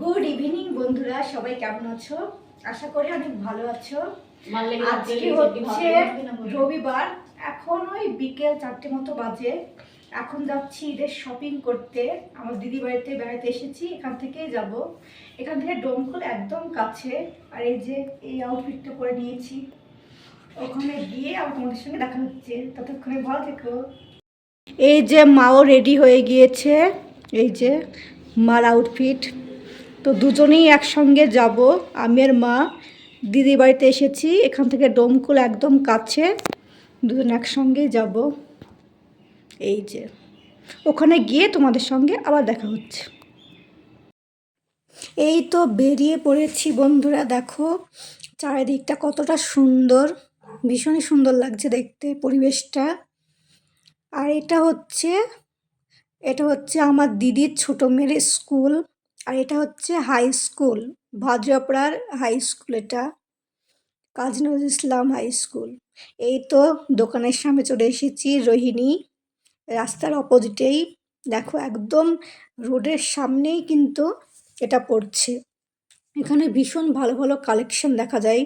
Good evening বন্ধুরা, সবাই কেমন আছো? আশা করি অনেক ভালো আছো। আজকে হচ্ছে রবিবার, এখন ওই বিকেল 4টে মতো বাজে। এখন যাচ্ছি ঈদের শপিং করতে। আমার দিদি বাড়িতে বেড়াতে এসেছি, এখান থেকেই যাব। এখান থেকে ডোমকল একদম কাছে। আর এই যে এই আউটফিটটা পরে নিয়েছি, ওখানে গিয়ে আমার তোমাদের সঙ্গে দেখা হচ্ছে। ততক্ষণে ভালো থেকো। এই যে মাও রেডি হয়ে গিয়েছে, এই যে মার আউটফিট। তো দুজনেই একসঙ্গে যাব। আমি আর মা দিদি বাড়িতে এসেছি, এখান থেকে ডোমকুল একদম কাছে, দুজন একসঙ্গেই যাব। এই যে ওখানে গিয়ে তোমাদের সঙ্গে আবার দেখা হচ্ছে। এই তো বেরিয়ে পড়েছি বন্ধুরা, দেখো চারিদিকটা কতটা সুন্দর, ভীষণই সুন্দর লাগছে দেখতে পরিবেশটা। আর এটা হচ্ছে আমার দিদির ছোট মেয়ের স্কুল। আর এটা হচ্ছে হাই স্কুল, ভাজরাপাড়ার হাই স্কুল, এটা কাজী নজরুল ইসলাম হাই স্কুল। এই তো দোকানের সামনে চলে এসেছি, রোহিণী রাস্তার অপোজিটেই। দেখো একদম রোডের সামনেই কিন্তু এটা পড়ছে। এখানে ভীষণ ভালো ভালো কালেকশন দেখা যায়।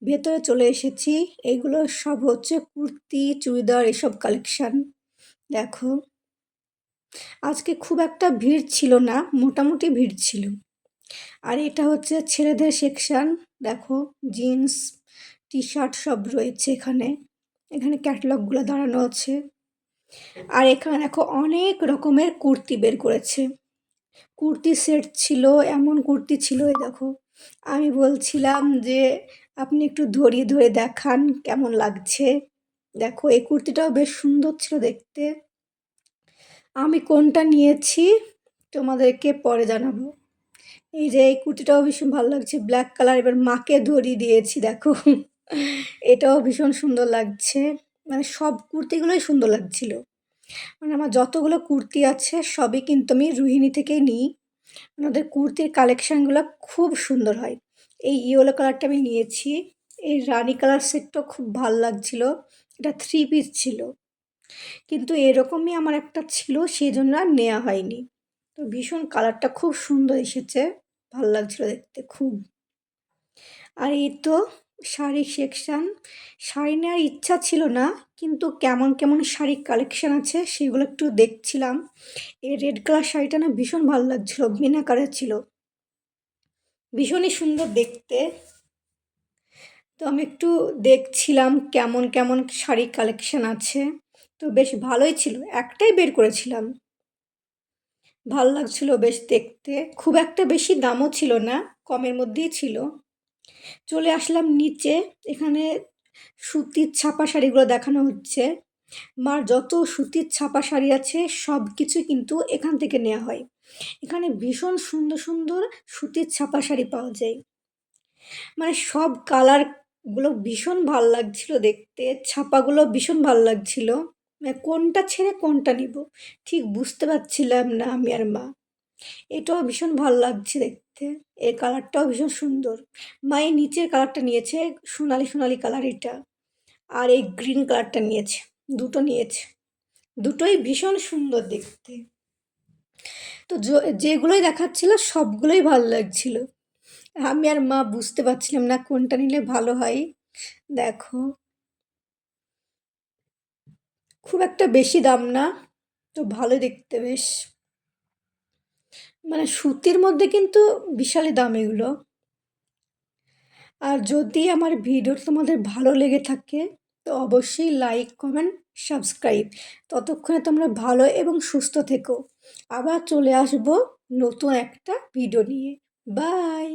ভেতরে চলে এসেছি, এইগুলো সব হচ্ছে কুর্তি, চুড়িদার, এসব কালেকশন। দেখো আজকে খুব একটা ভিড় ছিল না, মোটামুটি ভিড় ছিল। আর এটা হচ্ছে ছেলেদের সেকশন। দেখো জিন্স, টি শার্ট সব রয়েছে এখানে। এখানে ক্যাটালগুলো দাঁড়ানো আছে। আর এখানে দেখো অনেক রকমের কুর্তি বের করেছে। কুর্তি সেট ছিল, এমন কুর্তি ছিল, এই দেখো। আমি বলছিলাম যে আপনি একটু ধরিয়ে ধরে দেখান কেমন লাগছে। দেখো এই কুর্তিটাও বেশ সুন্দর ছিল দেখতে। আমি কোনটা নিয়েছি তোমাদেরকে পরে জানাবো। এই যে এই কুর্তিটাও ভীষণ ভালো লাগছে, ব্ল্যাক কালার। এবার মাকে ধরিয়ে দিয়েছি, দেখো এটাও ভীষণ সুন্দর লাগছে। মানে সব কুর্তিগুলোই সুন্দর লাগছিল। মানে আমার যতগুলো কুর্তি আছে সবই কিন্তু আমি রোহিণী থেকেই নিই। মানে ওদের কুর্তির কালেকশানগুলো খুব সুন্দর হয়। এই ইয়েলো কালারটা আমি নিয়েছি। এই রানি কালার সেটটাও খুব ভাল লাগছিল, এটা 3 পিস ছিল। কিন্তু এরকমই আমার একটা ছিল, সেই জন্য আর নেওয়া হয়নি। তো ভীষণ কালারটা খুব সুন্দর এসেছে, ভাল লাগছিল দেখতে খুব। আর এই তো শাড়ি সেকশান। শাড়ি নেওয়ার ইচ্ছা ছিল না, কিন্তু কেমন কেমন শাড়ির কালেকশান আছে সেগুলো একটু দেখছিলাম। এই রেড কালার শাড়িটা না ভীষণ ভালো লাগছিলো, মিনাকারের ছিল, ভীষণই সুন্দর দেখতে। তো আমি একটু দেখছিলাম কেমন কেমন শাড়ির কালেকশান আছে। তো বেশ ভালোই ছিল, একটাই বের করেছিলাম, ভাল লাগছিল বেশ দেখতে। খুব একটা বেশি দামও ছিল না, কমের মধ্যেই ছিল। চলে আসলাম নিচে। এখানে সুতির ছাপা শাড়িগুলো দেখানো হচ্ছে। মার যত সুতির ছাপা শাড়ি আছে সব কিছু কিন্তু এখান থেকে নেওয়া হয়। এখানে ভীষণ সুন্দর সুন্দর সুতির ছাপা শাড়ি পাওয়া যায়। মানে সব কালারগুলো ভীষণ ভাল লাগছিল দেখতে, ছাপাগুলো ভীষণ ভাল লাগছিল। মানে কোনটা ছেড়ে কোনটা নিব ঠিক বুঝতে পারছিলাম না আমি আর মা। এটাও ভীষণ ভালো লাগছে দেখতে, এই কালারটাও ভীষণ সুন্দর। মা এই নিচের কালারটা নিয়েছে, সোনালি সোনালি কালার এটা। আর এই গ্রিন কালারটা নিয়েছে, দুটো নিয়েছে। দুটোই ভীষণ সুন্দর দেখতে। তো যেগুলোই দেখাচ্ছিল সবগুলোই ভালো লাগছিল। আমি আর মা বুঝতে পারছিলাম না কোনটা নিলে ভালো হয়। দেখো খুব একটা বেশি দাম না, তো ভালো দেখতে বেশ। মানে সুতির মধ্যে কিন্তু বিশালই দাম এগুলো। আর যদি আমার ভিডিও তোমাদের ভালো লেগে থাকে তো অবশ্যই লাইক, কমেন্ট, সাবস্ক্রাইব। ততক্ষণে তোমরা ভালো এবং সুস্থ থেকো। আবার চলে আসবো নতুন একটা ভিডিও নিয়ে। বাই।